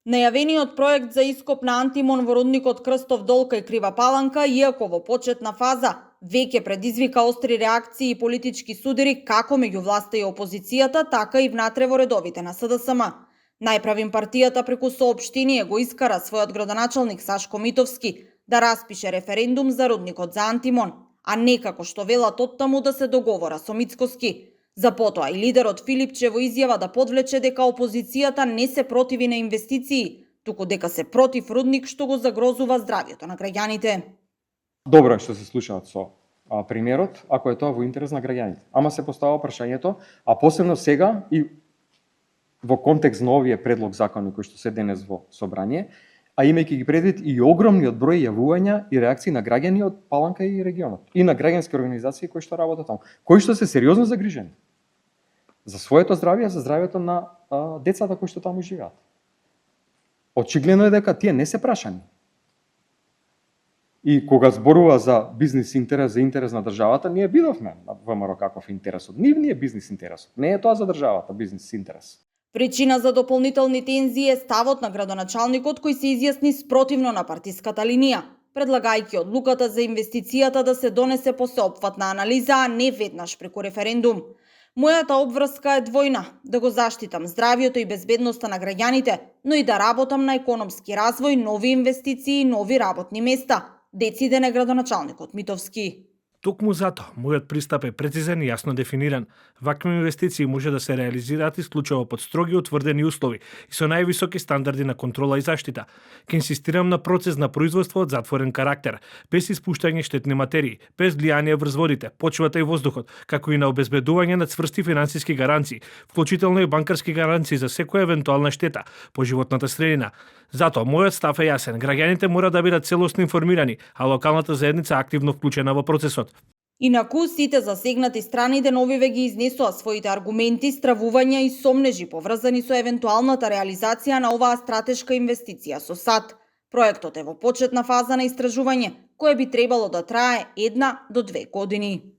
Најавениот проект за ископ на антимон во рудникот Крстов дол кај Крива Паланка, иако во почетна фаза, веќе предизвика остри реакции и политички судири како меѓу власта и опозицијата, така и внатре во редовите на СДСМ. Најправим партијата преку соопштение го искара својот градоначалник Сашко Митовски да распише референдум за рудникот за антимон, а не како што велат оттаму да се договора со Мицкоски. За потоа и лидерот Филипче во изјава да подвлече дека опозицијата не се противи на инвестиции, туку дека се против рудник што го загрозува здравјето на граѓаните. Добро е што се слушаат со примерот, ако е тоа во интерес на граѓаните. Ама се постава прашањето, а посебно сега и во контекст на овие предлог закони кои што се денес во собрание, а имајќи ги предвид и огромниот број јавувања и реакции на граѓани од Паланка и регионот, и на граѓански организации кои што работат таму, кои што се сериозно загрижени за своето здравје, за здравјето на децата кои што таму живеат. Очигледно е дека тие не се прашани. И кога зборува за бизнис интерес, за интерес на државата, ние видовме на ВМРО каков интересот. Нивниот е бизнис интересот. Не е тоа за државата бизнис интерес. Причина за дополнителни тензии е ставот на градоначалникот кој се изјасни спротивно на партиската линија, предлагајќи одлуката за инвестицијата да се донесе по сеопфатна анализа, а не веднаш преку референдум. Мојата обврска е двојна, да го заштитам здравјето и безбедноста на граѓаните, но и да работам на економски развој, нови инвестиции и нови работни места, дециде на градоначалникот Митовски. Токму затоа, мојот пристап е прецизен и јасно дефиниран. Вакви инвестиции може да се реализираат исклучиво под строги утврдени услови и со највисоки стандарди на контрола и заштита. Ке инсистирам на процес на производство од затворен карактер, без испуштање штетни материи, без влијание врз водите, почвата и воздухот, како и на обезбедување на цврсти финансиски гаранции, вклучително и банкарски гаранции за секоја евентуална штета по животната средина. Затоа, мојот став е јасен. Граѓаните мора да бидат целосно информирани, а локалната заедница активно вклучена во процесот. Инаку, сите засегнати страни деновиве ги изнесоа своите аргументи, стравувања и сомнежи поврзани со евентуалната реализација на оваа стратешка инвестиција со САД. Проектот е во почетна фаза на истражување, кое би требало да трае 1 до 2 години.